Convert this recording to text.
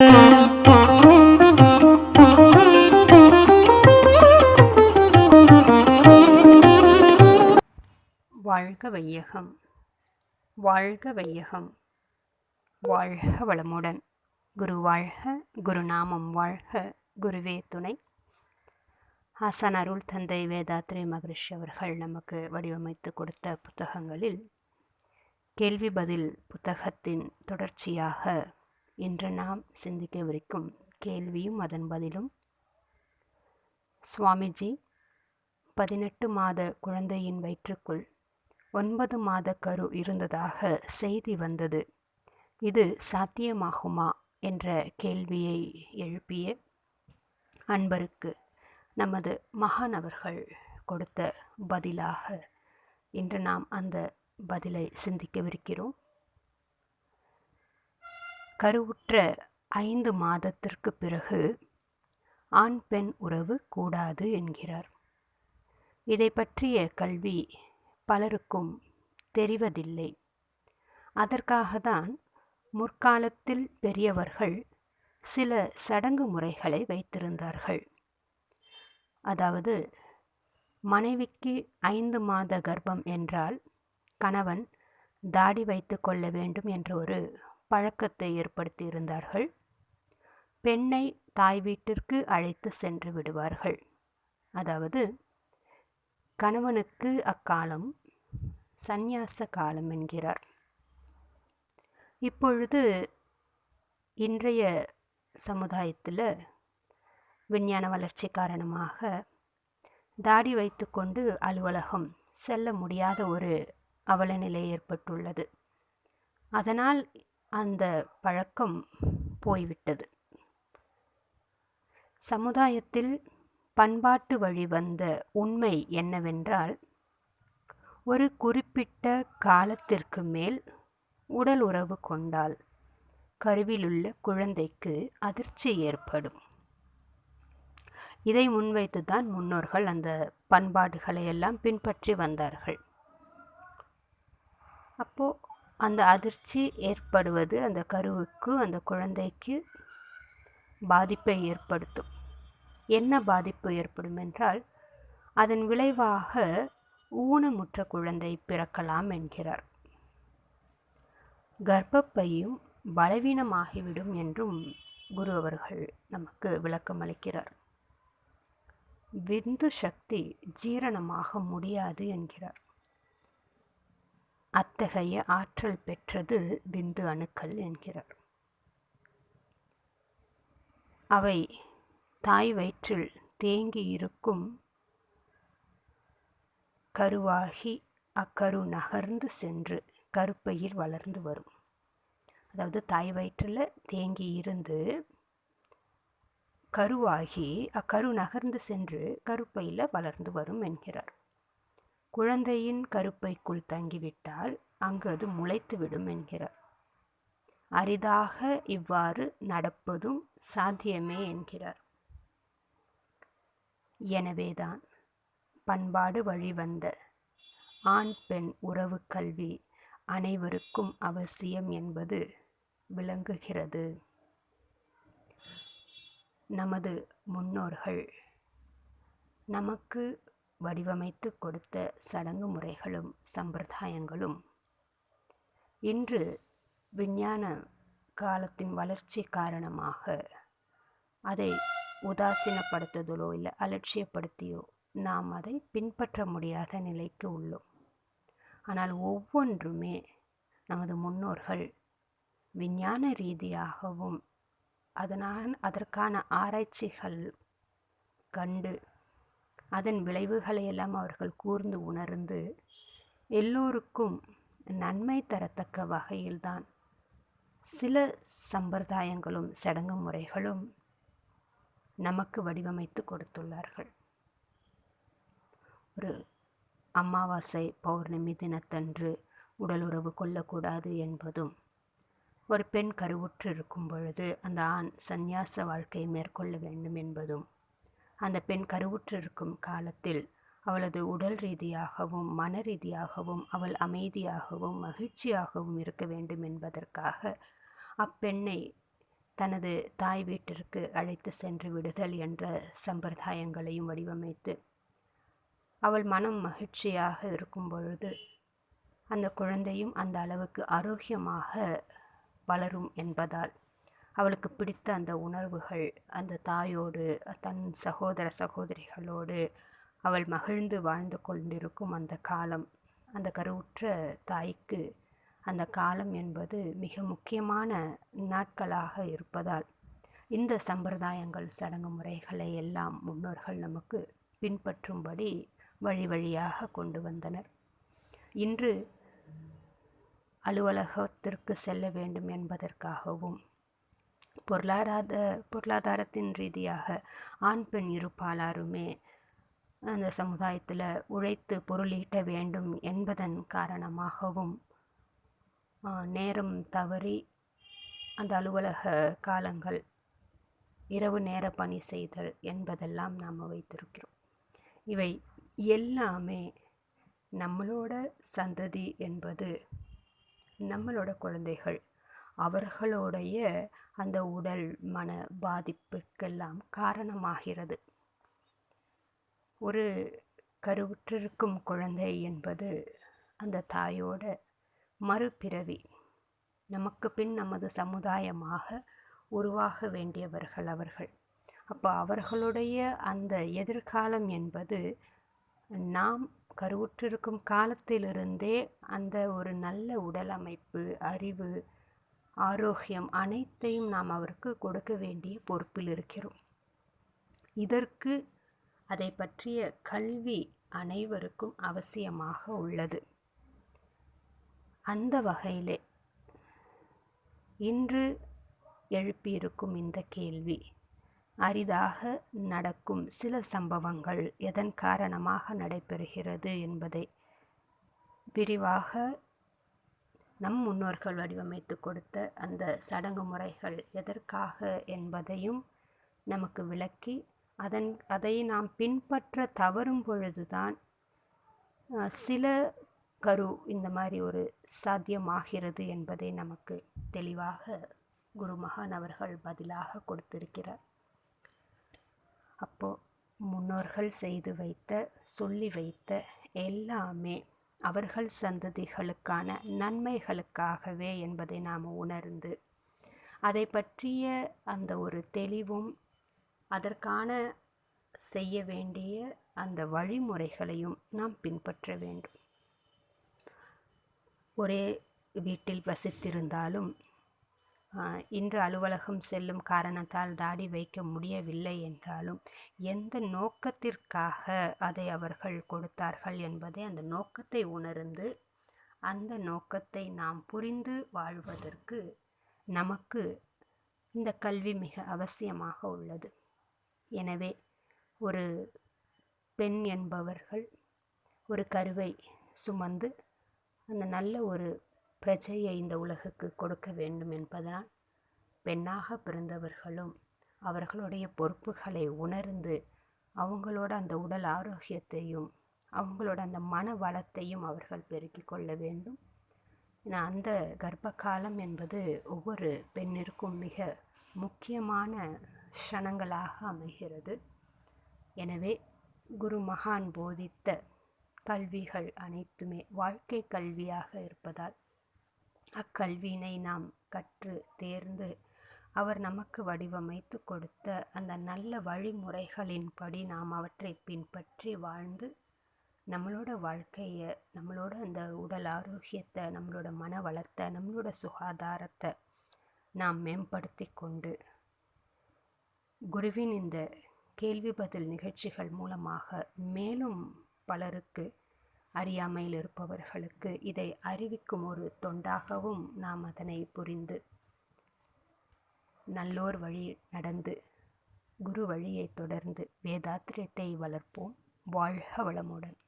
வாழ்க வையகம், வாழ்க வையகம், வாழ்க வளமுடன். குரு வாழ்க, குருநாமம் வாழ்க, குருவே துணை. ஆசான் அருள் தந்தை வேதாத்ரி மகரிஷி அவர்கள் நமக்கு வடிவமைத்து கொடுத்த புத்தகங்களில் கேள்வி பதில் புத்தகத்தின் தொடர்ச்சியாக இன்று நாம் சிந்திக்கவிருக்கும் கேள்வியும் அதன் பதிலும், சுவாமிஜி 18 மாத குழந்தையின் வயிற்றுக்குள் 9 மாத கரு இருந்ததாக செய்தி வந்தது. இது சாத்தியமாகுமா என்ற கேள்வியை எழுப்பிய அன்பருக்கு நமது மகான் அவர்கள் கொடுத்த பதிலாக இன்று நாம் அந்த பதிலை சிந்திக்கவிருக்கிறோம். கருவுற்ற 5 மாதத்திற்கு பிறகு ஆண் பெண் உறவு கூடாது என்கிறார். இதை பற்றிய கல்வி பலருக்கும் தெரிவதில்லை. அதற்காகத்தான் முற்காலத்தில் பெரியவர்கள் சில சடங்கு முறைகளை வைத்திருந்தார்கள். அதாவது, மனைவிக்கு 5 மாத கர்ப்பம் என்றால் கணவன் தாடி வைத்து கொள்ள வேண்டும் என்ற ஒரு பழக்கத்தை ஏற்படுத்தியிருந்தார்கள். பெண்ணை தாய் வீட்டிற்கு அழைத்து சென்று விடுவார்கள். அதாவது, கணவனுக்கு அக்காலம் சந்நியாச காலம் என்கிறார். இப்பொழுது இன்றைய சமுதாயத்தில் விஞ்ஞான வளர்ச்சி காரணமாக தாடி வைத்துக்கொண்டு அலுவலகம் செல்ல முடியாத ஒரு அவல நிலை ஏற்பட்டுள்ளது. அதனால் அந்த பழக்கம் போய்விட்டது. சமுதாயத்தில் பண்பாட்டு வழி வந்த உண்மை என்னவென்றால், ஒரு குறிப்பிட்ட காலத்திற்கு மேல் உடல் உறவு கொண்டால் கருவிலுள்ள குழந்தைக்கு அதிர்ச்சி ஏற்படும். இதை முன்வைத்துதான் முன்னோர்கள் அந்த பண்பாடுகளை எல்லாம் பின்பற்றி வந்தார்கள். அப்போ அந்த அதிர்ச்சி ஏற்படுவது அந்த கருவுக்கு, அந்த குழந்தைக்கு பாதிப்பை ஏற்படுத்தும். என்ன பாதிப்பு ஏற்படும் என்றால், அதன் விளைவாக ஊனமுற்ற குழந்தை பிறக்கலாம் என்கிறார். கர்ப்பப்பையும் பலவீனமாகிவிடும் என்றும் குரு அவர்கள் நமக்கு விளக்கம் அளிக்கிறார். விந்து சக்தி ஜீரணமாக முடியாது என்கிறார். அத்தகைய ஆற்றல் பெற்றது விந்து அணுக்கள் என்கிறார். அவை தாய் வயிற்றில் தேங்கி இருக்கும் கருவாகி அக்கரு நகர்ந்து சென்று கருப்பையில் வளர்ந்து வரும். அதாவது, தாய் வயிற்றில் தேங்கி இருந்து கருவாகி அக்கரு நகர்ந்து சென்று கருப்பையில் வளர்ந்து வரும் என்கிறார். குழந்தையின் கருப்பைக்குள் தங்கிவிட்டால் அங்கு அது முளைத்துவிடும் என்கிறார். அரிதாக இவ்வாறு நடப்பதும் சாத்தியமே என்கிறார். எனவேதான் பண்பாடு வழிவந்த ஆண் பெண் உறவு கல்வி அனைவருக்கும் அவசியம் என்பது விளங்குகிறது. நமது முன்னோர்கள் நமக்கு வடிவமைத்து கொடுத்த சடங்கு முறைகளும் சம்பிரதாயங்களும் இன்று விஞ்ஞான காலத்தின் வளர்ச்சி காரணமாக அதை உதாசீனப்படுத்துதலோ இல்லை அலட்சியப்படுத்தியோ நாம் அதை பின்பற்ற முடியாத நிலைக்கு உள்ளோம். ஆனால் ஒவ்வொன்றுமே நமது முன்னோர்கள் விஞ்ஞான ரீதியாகவும் அதற்கான ஆராய்ச்சிகள் கண்டு அதன் விளைவுகளை எல்லாம் அவர்கள் கூர்ந்து உணர்ந்து எல்லோருக்கும் நன்மை தரத்தக்க வகையில்தான் சில சம்பிரதாயங்களும் சடங்கு முறைகளும் நமக்கு வடிவமைத்து கொடுத்துள்ளார்கள். ஒரு அமாவாசை பௌர்ணமி தினத்தன்று உடலுறவு கொள்ளக்கூடாது என்பதும், ஒரு பெண் கருவுற்று இருக்கும் பொழுது அந்த ஆண் சந்நியாச வாழ்க்கையை மேற்கொள்ள வேண்டும் என்பதும், அந்த பெண் கருவுற்று இருக்கும் காலத்தில் அவளது உடல் ரீதியாகவும் மன ரீதியாகவும் அவள் அமைதியாகவும் மகிழ்ச்சியாகவும் இருக்க வேண்டும் என்பதற்காக அப்பெண்ணை தனது தாய் வீட்டிற்கு அழைத்து சென்று விடுதல் என்ற சம்பிரதாயங்களையும் வடிவமைத்து அவள் மனம் மகிழ்ச்சியாக இருக்கும் பொழுது அந்த குழந்தையும் அந்த அளவுக்கு ஆரோக்கியமாக வளரும் என்பதால் அவளுக்கு பிடித்த அந்த உணர்வுகள் அந்த தாயோடு தன் சகோதர சகோதரிகளோடு அவள் மகிழ்ந்து வாழ்ந்து கொண்டிருக்கும் அந்த காலம், அந்த கருவுற்ற தாய்க்கு அந்த காலம் என்பது மிக முக்கியமான நாட்களாக இருப்பதால் இந்த சம்பிரதாயங்கள் சடங்கு முறைகளை எல்லாம் முன்னோர்கள் நமக்கு பின்பற்றும்படி வழி வழியாக கொண்டு வந்தனர். இன்று அலுவலகத்திற்கு செல்ல வேண்டும் என்பதற்காகவும் பொருளாதாரத்தின் ரீதியாக ஆண் பெண் இருப்பாளருமே அந்த சமுதாயத்தில் உழைத்து பொருளீட்ட வேண்டும் என்பதன் காரணமாகவும் நேரம் தவறி அந்த அலுவலக காலங்கள், இரவு நேர பணி செய்தல் என்பதெல்லாம் நாம் வைத்திருக்கிறோம். இவை எல்லாமே நம்மளோட சந்ததி என்பது நம்மளோட குழந்தைகள், அவர்களுடைய அந்த உடல் மன பாதிப்புக்கெல்லாம் காரணமாகிறது. ஒரு கருவுற்றிருக்கும் குழந்தை என்பது அந்த தாயோட மறுபிறவி. நமக்கு பின் நமது சமுதாயமாக உருவாக வேண்டியவர்கள் அவர்கள். அப்போ அவர்களுடைய அந்த எதிர்காலம் என்பது நாம் கருவுற்றிருக்கும் காலத்திலிருந்தே அந்த ஒரு நல்ல உடல் அமைப்பு, அறிவு, ஆரோக்கியம் அனைத்தையும் நாம் அவருக்கு கொடுக்க வேண்டிய பொறுப்பில் இருக்கிறோம். இதற்கு அதை பற்றிய கல்வி அனைவருக்கும் அவசியமாக உள்ளது. அந்த வகையிலே இன்று எழுப்பியிருக்கும் இந்த கேள்வி, அரிதாக நடக்கும் சில சம்பவங்கள் எதன் காரணமாக நடைபெறுகிறது என்பதை விரிவாக நம் முன்னோர்கள் வடிவமைத்து கொடுத்த அந்த சடங்கு முறைகள் எதற்காக என்பதையும் நமக்கு விளக்கி அதை நாம் பின்பற்ற தவறும் பொழுதுதான் சில கரு இந்த மாதிரி ஒரு சாத்தியமாகிறது என்பதை நமக்கு தெளிவாக குருமகான் அவர்கள் பதிலாக கொடுத்திருக்கிறார். அப்போ முன்னோர்கள் செய்து வைத்த, சொல்லி வைத்த எல்லாமே அவர்கள் சந்ததிகளுக்கான நன்மைகளுக்காகவே என்பதை நாம் உணர்ந்து அதை பற்றிய அந்த ஒரு தெளிவும் அதற்கான செய்ய வேண்டிய அந்த வழிமுறைகளையும் நாம் பின்பற்ற வேண்டும். ஒரே வீட்டில் வசித்திருந்தாலும் இன்று அலுவலகம் செல்லும் காரணத்தால் தாடி வைக்க முடியவில்லை என்றாலும் எந்த நோக்கத்திற்காக அதை அவர்கள் கொடுத்தார்கள் என்பதை அந்த நோக்கத்தை உணர்ந்து அந்த நோக்கத்தை நாம் புரிந்து வாழ்வதற்கு நமக்கு இந்த கல்வி மிக அவசியமாக உள்ளது. எனவே ஒரு பெண் என்பவர்கள் ஒரு கருவை சுமந்து அந்த நல்ல ஒரு பிரஜையை இந்த உலகுக்கு கொடுக்க வேண்டும் என்பதனால் பெண்ணாக பிறந்தவர்களும் அவர்களுடைய பொறுப்புகளை உணர்ந்து அவங்களோட அந்த உடல் ஆரோக்கியத்தையும் அவங்களோட அந்த மன வளத்தையும் அவர்கள் பெருக்கிக் கொள்ள வேண்டும். ஏன்னா அந்த கர்ப்ப காலம் என்பது ஒவ்வொரு பெண்ணிற்கும் மிக முக்கியமான க்ஷணங்களாக அமைகிறது. எனவே குரு மகான் போதித்த கல்விகள் அனைத்துமே வாழ்க்கை கல்வியாக இருப்பதால் அக்கல்வியினை நாம் கற்று தேர்ந்து அவர் நமக்கு வடிவமைத்து கொடுத்த அந்த நல்ல வழிமுறைகளின்படி நாம் அவற்றை பின்பற்றி வாழ்ந்து நம்மளோட வாழ்க்கையை, நம்மளோட அந்த உடல் ஆரோக்கியத்தை, நம்மளோட மன வளத்தை, நம்மளோட சுகாதாரத்தை நாம் மேம்படுத்தி கொண்டு குருவின் இந்த கேள்வி பதில் நிகழ்ச்சிகள் மூலமாக மேலும் பலருக்கு, அறியாமையில் இருப்பவர்களுக்கு இதை அறிவிக்கும் ஒரு தொண்டாகவும் நாம் அதனை புரிந்து நல்லோர் வழி நடந்து குரு வழியை தொடர்ந்து வேதாத்திரியத்தை வளர்ப்போம். வாழ்க வளமுடன்.